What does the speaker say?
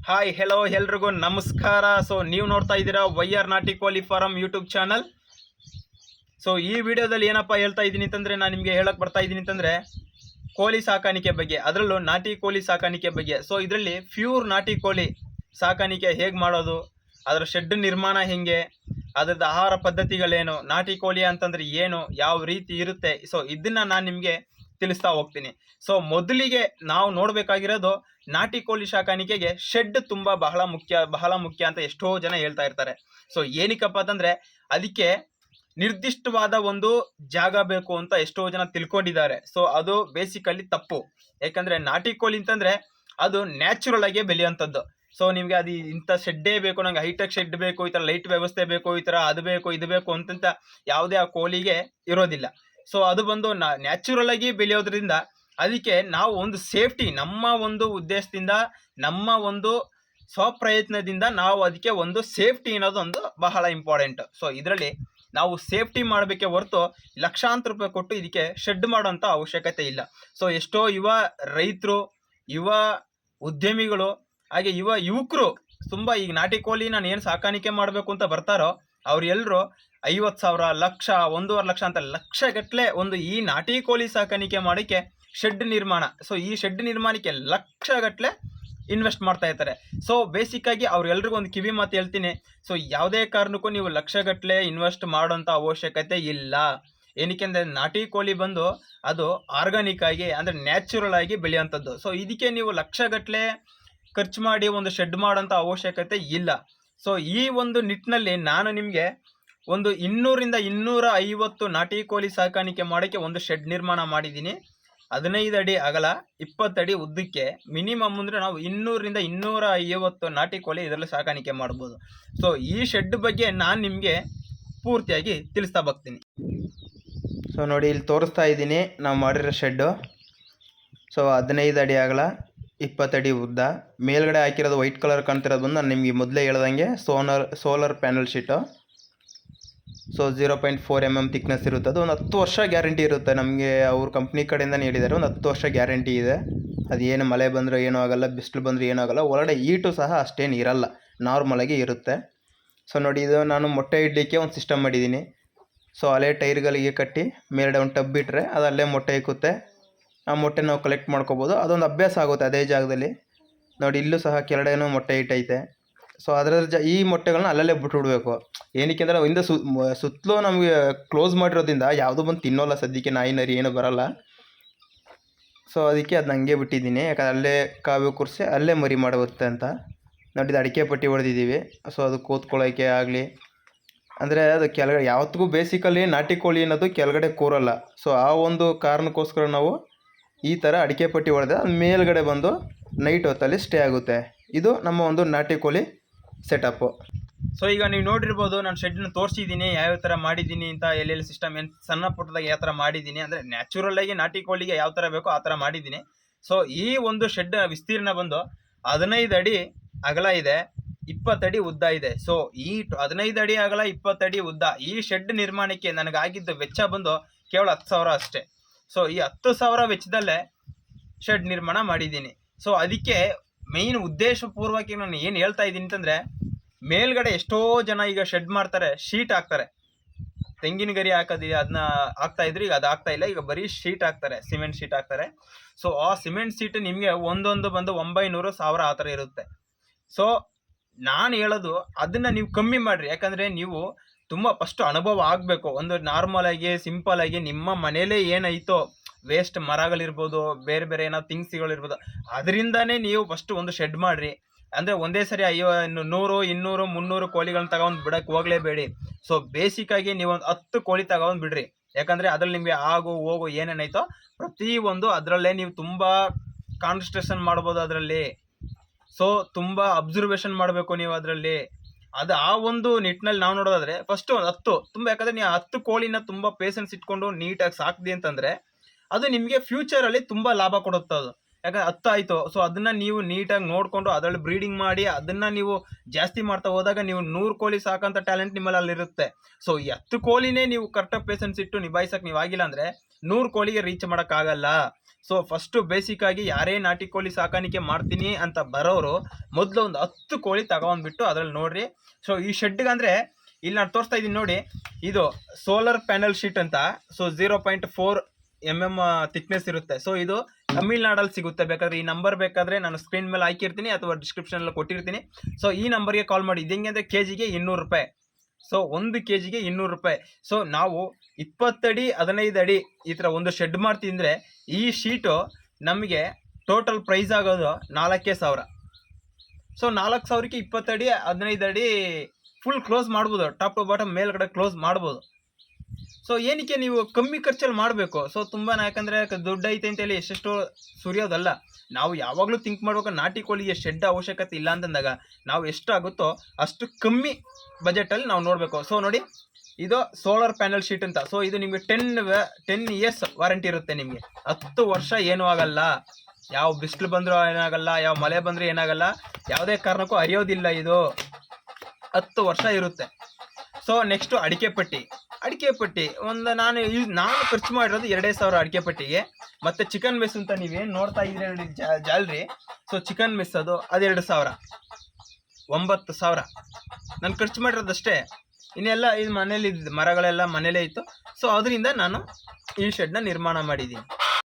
Hi hello ಎಲ್ರಿಗೂ ನಮಸ್ಕಾರ. So ನೀವು ನೋಡ್ತಾ ಇದ್ದೀರಾ ವೈಆರ್ ನಾಟಿ ಕೋಳಿ ಫಾರಂ ಯೂಟ್ಯೂಬ್ ಚಾನಲ್. ಸೊ ಈ ವಿಡಿಯೋದಲ್ಲಿ ಏನಪ್ಪ ಹೇಳ್ತಾ ಇದ್ದೀನಿ ಅಂತಂದರೆ, ನಾನು ನಿಮಗೆ ಹೇಳಕ್ಕೆ ಬರ್ತಾ ಇದ್ದೀನಿ ಅಂತಂದರೆ ಕೋಳಿ ಸಾಕಾಣಿಕೆ ಬಗ್ಗೆ, ಅದರಲ್ಲೂ ನಾಟಿ ಕೋಳಿ ಸಾಕಾಣಿಕೆ ಬಗ್ಗೆ. ಸೊ ಇದರಲ್ಲಿ ಪ್ಯೂರ್ ನಾಟಿ ಕೋಳಿ ಸಾಕಾಣಿಕೆ ಹೇಗೆ ಮಾಡೋದು, ಅದರ ಶೆಡ್ ನಿರ್ಮಾಣ ಹೆಂಗೆ, ಅದರದ್ದು ಆಹಾರ ಪದ್ಧತಿಗಳೇನು, ನಾಟಿ ಕೋಳಿ ಅಂತಂದರೆ ಏನು, ಯಾವ ರೀತಿ ಇರುತ್ತೆ, ಸೊ ಇದನ್ನು ನಾನು ನಿಮಗೆ ತಿಳಿಸ್ತಾ ಹೋಗ್ತೀನಿ. ಸೊ ಮೊದಲಿಗೆ ನಾವು ನೋಡಬೇಕಾಗಿರೋದು, ನಾಟಿ ಕೋಳಿ ಸಾಕಾಣಿಕೆಗೆ ಶೆಡ್ ತುಂಬ ಬಹಳ ಮುಖ್ಯ ಅಂತ ಎಷ್ಟೋ ಜನ ಹೇಳ್ತಾ ಇರ್ತಾರೆ. ಸೊ ಏನಕ್ಕಪ್ಪ ಅಂತಂದರೆ, ಅದಕ್ಕೆ ನಿರ್ದಿಷ್ಟವಾದ ಒಂದು ಜಾಗ ಬೇಕು ಅಂತ ಎಷ್ಟೋ ಜನ ತಿಳ್ಕೊಂಡಿದ್ದಾರೆ. ಸೊ ಅದು ಬೇಸಿಕಲಿ ತಪ್ಪು. ಯಾಕಂದರೆ ನಾಟಿ ಕೋಳಿ ಅಂತಂದರೆ ಅದು ನ್ಯಾಚುರಲ್ ಆಗಿ ಬೆಳೆಯುವಂಥದ್ದು. ಸೊ ನಿಮಗೆ ಅದು ಇಂಥ ಶೆಡ್ಡೇ ಬೇಕು, ನಂಗೆ ಹೈಟೆಕ್ ಶೆಡ್ ಬೇಕು, ಈ ಥರ ಲೈಟ್ ವ್ಯವಸ್ಥೆ ಬೇಕು, ಈ ಥರ ಅದು ಬೇಕು ಇದು ಬೇಕು ಅಂತಂತ ಯಾವುದೇ ಆ ಕೋಳಿಗೆ ಇರೋದಿಲ್ಲ. ಸೊ ಅದು ಬಂದು ನ್ಯಾಚುರಲ್ ಆಗಿ ಬೆಳೆಯೋದ್ರಿಂದ ಅದಕ್ಕೆ ನಾವು ಒಂದು ಸೇಫ್ಟಿ, ನಮ್ಮ ಒಂದು ಉದ್ದೇಶದಿಂದ, ನಮ್ಮ ಒಂದು ಸ್ವಪ್ರಯತ್ನದಿಂದ ನಾವು ಅದಕ್ಕೆ ಒಂದು ಸೇಫ್ಟಿ ಅನ್ನೋದೊಂದು ಬಹಳ ಇಂಪಾರ್ಟೆಂಟ್. ಸೊ ಇದರಲ್ಲಿ ನಾವು ಸೇಫ್ಟಿ ಮಾಡಬೇಕೆ ಹೊರತು ಲಕ್ಷಾಂತರ ರೂಪಾಯಿ ಕೊಟ್ಟು ಇದಕ್ಕೆ ಶೆಡ್ ಮಾಡೋಂಥ ಅವಶ್ಯಕತೆ ಇಲ್ಲ. ಸೊ ಎಷ್ಟೋ ಯುವ ರೈತರು, ಯುವ ಉದ್ಯಮಿಗಳು, ಹಾಗೆ ಯುವಕರು ತುಂಬ ಈಗ ನಾಟಿ ಕೋಳಿ ನಾನು ಏನು ಸಾಕಾಣಿಕೆ ಮಾಡಬೇಕು ಅಂತ ಬರ್ತಾರೋ ಅವ್ರೆಲ್ಲರೂ 50,000, ಲಕ್ಷ, 1.5 ಲಕ್ಷ ಅಂತ ಲಕ್ಷಗಟ್ಟಲೆ ಒಂದು ಈ ನಾಟಿ ಕೋಳಿ ಸಾಕಾಣಿಕೆ ಮಾಡೋಕ್ಕೆ ಶೆಡ್ ನಿರ್ಮಾಣ. ಸೊ ಈ ಶೆಡ್ ನಿರ್ಮಾಣಕ್ಕೆ ಲಕ್ಷಗಟ್ಟಲೆ ಇನ್ವೆಸ್ಟ್ ಮಾಡ್ತಾ ಇರ್ತಾರೆ. ಸೊ ಬೇಸಿಕ್ಕಾಗಿ ಅವ್ರೆಲ್ರಿಗೂ ಒಂದು ಕಿವಿ ಮಾತು ಹೇಳ್ತೀನಿ. ಸೊ ಯಾವುದೇ ಕಾರಣಕ್ಕೂ ನೀವು ಲಕ್ಷಗಟ್ಟಲೆ ಇನ್ವೆಸ್ಟ್ ಮಾಡೋಂಥ ಅವಶ್ಯಕತೆ ಇಲ್ಲ. ಏನಕ್ಕೆ ಅಂದರೆ ನಾಟಿ ಕೋಳಿ ಬಂದು ಅದು ಆರ್ಗಾನಿಕ್ ಆಗಿ, ಅಂದರೆ ನ್ಯಾಚುರಲ್ ಆಗಿ ಬೆಳೆಯುವಂಥದ್ದು. ಸೊ ಇದಕ್ಕೆ ನೀವು ಲಕ್ಷಗಟ್ಟಲೆ ಖರ್ಚು ಮಾಡಿ ಒಂದು ಶೆಡ್ ಮಾಡೋಂಥ ಅವಶ್ಯಕತೆ ಇಲ್ಲ. ಸೊ ಈ ಒಂದು ನಿಟ್ಟಿನಲ್ಲಿ ನಾನು ನಿಮಗೆ ಒಂದು 200 ರಿಂದ 250 ನಾಟಿ ಕೋಳಿ ಸಾಕಾಣಿಕೆ ಮಾಡೋಕ್ಕೆ ಒಂದು ಶೆಡ್ ನಿರ್ಮಾಣ ಮಾಡಿದ್ದೀನಿ. 15 ಅಡಿ ಅಗಲ, 20 ಅಡಿ ಉದ್ದಕ್ಕೆ. ಮಿನಿಮಮ್ ಅಂದರೆ ನಾವು 200 ರಿಂದ 250 ನಾಟಿ ಕೋಳಿ ಇದರಲ್ಲಿ ಸಾಕಾಣಿಕೆ ಮಾಡ್ಬೋದು. ಸೊ ಈ ಶೆಡ್ ಬಗ್ಗೆ ನಾನು ನಿಮಗೆ ಪೂರ್ತಿಯಾಗಿ ತಿಳಿಸ್ತಾ ಬರ್ತೀನಿ. ಸೊ ನೋಡಿ, ಇಲ್ಲಿ ತೋರಿಸ್ತಾ ಇದ್ದೀನಿ ನಾವು ಮಾಡಿರೋ ಶೆಡ್ಡು. ಸೊ 15 ಅಡಿ ಅಗಲ, 20 ಅಡಿ ಉದ್ದ. ಮೇಲ್ಗಡೆ ಹಾಕಿರೋದು ವೈಟ್ ಕಲರ್ ಕಾಣ್ತಿರೋದು ಬಂದು ನಾನು ನಿಮಗೆ ಮೊದಲೇ ಹೇಳ್ದಂಗೆ solar panel sheet. So 0.4 mm thickness ಇರುತ್ತೆ. ಅದು ಒಂದು 10 ವರ್ಷ ಗ್ಯಾರಂಟಿ ಇರುತ್ತೆ. ನಮಗೆ ಅವ್ರ ಕಂಪ್ನಿ ಕಡೆಯಿಂದನೇ ಹೇಳಿದ್ದಾರೆ, ಒಂದು 10 ವರ್ಷ ಗ್ಯಾರಂಟಿ ಇದೆ. ಅದು ಏನು ಮಳೆ ಬಂದರೆ ಏನೂ ಆಗೋಲ್ಲ, ಬಿಸಿಲು ಬಂದರೆ ಏನೂ ಆಗೋಲ್ಲ. ಒಳಗಡೆ ಈಟು ಸಹ ಅಷ್ಟೇನು ಇರಲ್ಲ, ನಾರ್ಮಲಾಗಿ ಇರುತ್ತೆ. ಸೊ ನೋಡಿ, ಇದು ನಾನು ಮೊಟ್ಟೆ ಇಡಲಿಕ್ಕೆ ಒಂದು ಸಿಸ್ಟಮ್ ಮಾಡಿದ್ದೀನಿ. ಸೊ ಹಳೆ ಟೈರ್ಗಳಿಗೆ ಕಟ್ಟಿ ಮೇಲ್ಗಡೆ ಒಂದು ಟಬ್ ಬಿಟ್ಟರೆ ಅದು ಅಲ್ಲೇ ಮೊಟ್ಟೆ ಇಕ್ಕುತ್ತೆ. ಆ ಮೊಟ್ಟೆ ನಾವು ಕಲೆಕ್ಟ್ ಮಾಡ್ಕೋಬೋದು. ಅದೊಂದು ಅಭ್ಯಾಸ ಆಗುತ್ತೆ ಅದೇ ಜಾಗದಲ್ಲಿ. ನೋಡಿ, ಇಲ್ಲೂ ಸಹ ಕೆಳಗಡೆನೂ ಮೊಟ್ಟೆ ಇಟ್ಟೈತೆ. ಸೊ ಅದರ ಈ ಮೊಟ್ಟೆಗಳನ್ನ ಅಲ್ಲಲ್ಲೇ ಬಿಟ್ಬಿಡ್ಬೇಕು. ಏನಕ್ಕೆ ಅಂದರೆ ಇಂದ ಸುತ್ತಲೂ ನಮಗೆ ಕ್ಲೋಸ್ ಮಾಡಿರೋದ್ರಿಂದ ಯಾವುದೂ ಬಂದು ತಿನ್ನೋಲ್ಲ ಸದ್ಯಕ್ಕೆ, ನಾಯಿ ನರಿ ಏನೂ ಬರೋಲ್ಲ. ಸೊ ಅದಕ್ಕೆ ಅದನ್ನ ಹಂಗೆ ಬಿಟ್ಟಿದ್ದೀನಿ. ಯಾಕಂದರೆ ಅಲ್ಲೇ ಕಾವು ಕೂರಿಸಿ ಅಲ್ಲೇ ಮರಿ ಮಾಡುತ್ತೆ ಅಂತ. ನೋಡಿ, ಇದು ಅಡಿಕೆ ಪಟ್ಟಿ ಹೊಡೆದಿದ್ದೀವಿ. ಸೊ ಅದು ಕೂತ್ಕೊಳ್ಳೋಕ್ಕೆ ಆಗಲಿ, ಅಂದರೆ ಅದು ಕೆಳಗಡೆ ಯಾವತ್ತಿಗೂ ಬೇಸಿಕಲಿ ನಾಟಿ ಕೋಳಿ ಅನ್ನೋದು ಕೆಳಗಡೆ ಕೂರಲ್ಲ. ಸೊ ಆ ಒಂದು ಕಾರಣಕ್ಕೋಸ್ಕರ ನಾವು ಈ ಥರ ಅಡಿಕೆ ಪಟ್ಟಿ ಹೊಡೆದ್ರೆ ಅದು ಮೇಲ್ಗಡೆ ಬಂದು ನೈಟ್ ಹೊತ್ತಲ್ಲಿ ಸ್ಟೇ ಆಗುತ್ತೆ. ಇದು ನಮ್ಮ ಒಂದು ನಾಟಿ ಕೋಳಿ ಸೆಟಪ್ಪು. ಸೊ ಈಗ ನೀವು ನೋಡಿರ್ಬೋದು, ನಾನು ಶೆಡ್ನ ತೋರಿಸಿದ್ದೀನಿ, ಯಾವ್ಯಾವ ಥರ ಮಾಡಿದ್ದೀನಿ ಅಂತ, ಎಲ್ಲೆಲ್ಲಿ ಸಿಸ್ಟಮ್ ಏನು ಸಣ್ಣ ಪುಟ್ಟದಾಗ ಯಾವ ಥರ ಮಾಡಿದ್ದೀನಿ, ಅಂದರೆ ನ್ಯಾಚುರಲ್ಲಾಗಿ ನಾಟಿ ಕೋಳಿಗೆ ಯಾವ ಥರ ಬೇಕೋ ಆ ಥರ ಮಾಡಿದ್ದೀನಿ. ಸೊ ಈ ಒಂದು ಶೆಡ್ ವಿಸ್ತೀರ್ಣ ಬಂದು 15 ಅಡಿ ಅಗಲ ಇದೆ, 20 ಅಡಿ ಉದ್ದ ಇದೆ. ಸೊ ಈ 15 ಅಡಿ ಅಗಲ, 20 ಅಡಿ ಉದ್ದ ಈ ಶೆಡ್ ನಿರ್ಮಾಣಕ್ಕೆ ನನಗಾಗಿದ್ದ ವೆಚ್ಚ ಬಂದು ಕೇವಲ 10,000 ಅಷ್ಟೇ. ಸೊ ಈ 10,000 ವೆಚ್ಚದಲ್ಲೇ ಶೆಡ್ ನಿರ್ಮಾಣ ಮಾಡಿದ್ದೀನಿ. ಸೊ ಅದಕ್ಕೆ ಮೇಯ್ನ್ ಉದ್ದೇಶಪೂರ್ವಕವಾಗಿ ನಾನು ಏನು ಹೇಳ್ತಾ ಇದ್ದೀನಿ ಅಂತಂದರೆ, ಮೇಲ್ಗಡೆ ಎಷ್ಟೋ ಜನ ಈಗ ಶೆಡ್ ಮಾಡ್ತಾರೆ, ಶೀಟ್ ಹಾಕ್ತಾರೆ. ತೆಂಗಿನ ಗರಿ ಹಾಕೋದಿದೆ, ಅದನ್ನ ಹಾಕ್ತಾಯಿದ್ರು, ಈಗ ಅದು ಆಗ್ತಾ ಇಲ್ಲ. ಈಗ ಬರೀ ಶೀಟ್ ಹಾಕ್ತಾರೆ, ಸಿಮೆಂಟ್ ಶೀಟ್ ಹಾಕ್ತಾರೆ. ಸೊ ಆ ಸಿಮೆಂಟ್ ಶೀಟ್ ನಿಮಗೆ ಒಂದೊಂದು ಬಂದು 900, 1000 ಆ ಥರ ಇರುತ್ತೆ. ಸೊ ನಾನು ಹೇಳೋದು ಅದನ್ನು ನೀವು ಕಮ್ಮಿ ಮಾಡಿರಿ. ಯಾಕಂದರೆ ನೀವು ತುಂಬ ಫಸ್ಟ್ ಅನುಭವ ಆಗಬೇಕು. ಒಂದು ನಾರ್ಮಲಾಗಿ ಸಿಂಪಲಾಗಿ ನಿಮ್ಮ ಮನೇಲೇ ಏನೈತೋ ವೇಸ್ಟ್ ಮರಗಳಿರ್ಬೋದು, ಬೇರೆ ಬೇರೆ ಏನೋ ಥಿಂಗ್ಸ್ಗಳಿರ್ಬೋದು, ಅದರಿಂದನೇ ನೀವು ಫಸ್ಟ್ ಒಂದು ಶೆಡ್ ಮಾಡಿರಿ. ಅಂದರೆ ಒಂದೇ ಸರಿ 100, 200, 300 ಕೋಳಿಗಳನ್ನ ತಗೊಂಡು ಬಿಡೋಕ್ಕೆ ಹೋಗಲೇಬೇಡಿ. ಸೊ ಬೇಸಿಕ್ಕಾಗಿ ನೀವು ಒಂದು 10 ಕೋಳಿ ತಗೊಂಡು ಬಿಡ್ರಿ. ಯಾಕಂದರೆ ಅದರಲ್ಲಿ ನಿಮಗೆ ಹೋಗು ಏನೇನೈತೋ ಪ್ರತಿಯೊಂದು ಅದರಲ್ಲೇ ನೀವು ತುಂಬ ಕಾನ್ಸಂಟ್ರೇಷನ್ ಮಾಡ್ಬೋದು ಅದರಲ್ಲಿ. ಸೊ ತುಂಬ ಅಬ್ಸರ್ವೇಷನ್ ಮಾಡಬೇಕು ನೀವು ಅದರಲ್ಲಿ. ಅದು ಆ ಒಂದು ನಿಟ್ಟಿನಲ್ಲಿ ನಾವು ನೋಡೋದಾದರೆ ಫಸ್ಟು ಒಂದು 10 ತುಂಬ, ಯಾಕಂದರೆ ನೀವು 10 ಕೋಳಿನ ತುಂಬ ಪೇಷನ್ಸ್ ಇಟ್ಕೊಂಡು ನೀಟಾಗಿ ಸಾಕ್ದಿ ಅಂತಂದರೆ ಅದು ನಿಮಗೆ ಫ್ಯೂಚರಲ್ಲಿ ತುಂಬ ಲಾಭ ಕೊಡುತ್ತೆ. ಅದು ಯಾಕಂದರೆ 10 ಆಯಿತು. ಸೊ ಅದನ್ನು ನೀವು ನೀಟಾಗಿ ನೋಡಿಕೊಂಡು ಅದರಲ್ಲಿ ಬ್ರೀಡಿಂಗ್ ಮಾಡಿ ಅದನ್ನು ನೀವು ಜಾಸ್ತಿ ಮಾಡ್ತಾ ಹೋದಾಗ ನೀವು 100 ಕೋಳಿ ಸಾಕೋಂಥ ಟ್ಯಾಲೆಂಟ್ ನಿಮ್ಮಲ್ಲಿ ಅಲ್ಲಿರುತ್ತೆ. ಸೊ ಈ 10 ಕೋಳಿನೇ ನೀವು ಕರೆಕ್ಟಾಗಿ ಪೇಷನ್ಸ್ ಇಟ್ಟು ನಿಭಾಯಿಸೋಕೆ ನೀವು ಆಗಿಲ್ಲ ಅಂದರೆ 100 ಕೋಳಿಗೆ ರೀಚ್ ಮಾಡೋಕ್ಕಾಗಲ್ಲ. ಸೊ ಫಸ್ಟು ಬೇಸಿಕ್ಕಾಗಿ ಯಾರೇ ನಾಟಿ ಕೋಳಿ ಸಾಕಾಣಿಕೆ ಮಾಡ್ತೀನಿ ಅಂತ ಬರೋರು ಮೊದಲು ಒಂದು 10 ಕೋಳಿ ತಗೊಂಡ್ಬಿಟ್ಟು ಅದ್ರಲ್ಲಿ ನೋಡ್ರಿ. ಸೊ ಈ ಶೆಡ್ಗೆ ಅಂದರೆ ಇಲ್ಲಿ ನಾನು ತೋರಿಸ್ತಾ ಇದ್ದೀನಿ ನೋಡಿ, ಇದು ಸೋಲಾರ್ ಪ್ಯಾನಲ್ ಶೀಟ್ ಅಂತ. ಸೊ 0.4 mm ಥಿಕ್ನೆಸ್ ಇರುತ್ತೆ. ಸೊ ಇದು ತಮಿಳ್ನಾಡಲ್ಲಿ ಸಿಗುತ್ತೆ. ಬೇಕಾದ್ರೆ ಈ ನಂಬರ್ ಬೇಕಾದರೆ ನಾನು ಸ್ಕ್ರೀನ್ ಮೇಲೆ ಹಾಕಿರ್ತೀನಿ ಅಥವಾ ಡಿಸ್ಕ್ರಿಪ್ಷನಲ್ಲಿ ಕೊಟ್ಟಿರ್ತೀನಿ. ಸೊ ಈ ನಂಬರ್ಗೆ ಕಾಲ್ ಮಾಡಿ. ಇದು ಹೆಂಗೆ ಅಂದರೆ ಕೆಜಿಗೆ 200 ರೂಪಾಯಿ. ಸೊ 1 ಕೆಜಿಗೆ 200 ರೂಪಾಯಿ. ಸೊ ನಾವು 20 ಅಡಿ 15 ಅಡಿ ಈ ಥರ ಒಂದು ಶೆಡ್ ಮಾಡ್ತಿದ್ರೆ ಈ ಶೀಟು ನಮಗೆ ಟೋಟಲ್ ಪ್ರೈಸ್ ಆಗೋದು 4,000. ಸೊ 4,000ಕ್ಕೆ 20 ಅಡಿ 15 ಅಡಿ ಫುಲ್ ಕ್ಲೋಸ್ ಮಾಡ್ಬೋದು. ಟಾಪ್ ಟು ಬಾಟಮ್ ಮೇಲ್ಗಡೆ ಕ್ಲೋಸ್ ಮಾಡ್ಬೋದು. ಸೊ ಏನಕ್ಕೆ ನೀವು ಕಮ್ಮಿ ಖರ್ಚಲ್ಲಿ ಮಾಡಬೇಕು. ಸೊ ತುಂಬಾ ಯಾಕಂದರೆ ದುಡ್ಡು ಐತೆ ಅಂತೇಳಿ ಎಷ್ಟೆಷ್ಟು ಸುರಿಯೋದಲ್ಲ. ನಾವು ಯಾವಾಗಲೂ ಥಿಂಕ್ ಮಾಡ್ಬೇಕು, ನಾಟಿ ಕೋಳಿಗೆ ಶೆಡ್ ಅವಶ್ಯಕತೆ ಇಲ್ಲ ಅಂತಂದಾಗ ನಾವು ಎಷ್ಟಾಗುತ್ತೋ ಅಷ್ಟು ಕಮ್ಮಿ ಬಜೆಟಲ್ಲಿ ನಾವು ನೋಡಬೇಕು. ಸೊ ನೋಡಿ, ಇದು ಸೋಲಾರ್ ಪ್ಯಾನಲ್ ಶೀಟ್ ಅಂತ. ಸೊ ಇದು ನಿಮಗೆ 10 ಇಯರ್ಸ್ ವಾರಂಟಿ ಇರುತ್ತೆ. ನಿಮಗೆ 10 ವರ್ಷ ಏನೂ ಆಗಲ್ಲ. ಯಾವ ಬಿಸಿಲು ಬಂದರೂ ಏನಾಗಲ್ಲ, ಯಾವ ಮಳೆ ಬಂದರೂ ಏನಾಗಲ್ಲ, ಯಾವುದೇ ಕಾರಣಕ್ಕೂ ಹರಿಯೋದಿಲ್ಲ. ಇದು 10 ವರ್ಷ ಇರುತ್ತೆ. ಸೊ ನೆಕ್ಸ್ಟು ಅಡಿಕೆ ಪಟ್ಟಿ ಒಂದು ನಾನು ಖರ್ಚು ಮಾಡಿರೋದು 2,000 ಅಡಿಕೆ ಪಟ್ಟಿಗೆ. ಮತ್ತು ಚಿಕನ್ ಮೆಸ್ ಅಂತ ನೀವೇನು ನೋಡ್ತಾ ಇದ್ದೀರಿ ಜಾಲ್ರಿ. ಸೊ ಚಿಕನ್ ಮೆಸ್ ಅದು 2,000, 9,000 ನಾನು ಖರ್ಚು ಮಾಡಿರೋದಷ್ಟೇ. ಇನ್ನೆಲ್ಲ ಇದು ಮನೇಲಿ ಮರಗಳೆಲ್ಲ ಮನೇಲೇ ಇತ್ತು. ಸೊ ಅದರಿಂದ ನಾನು ಈ ಶೆಡ್ನ ನಿರ್ಮಾಣ ಮಾಡಿದ್ದೀನಿ.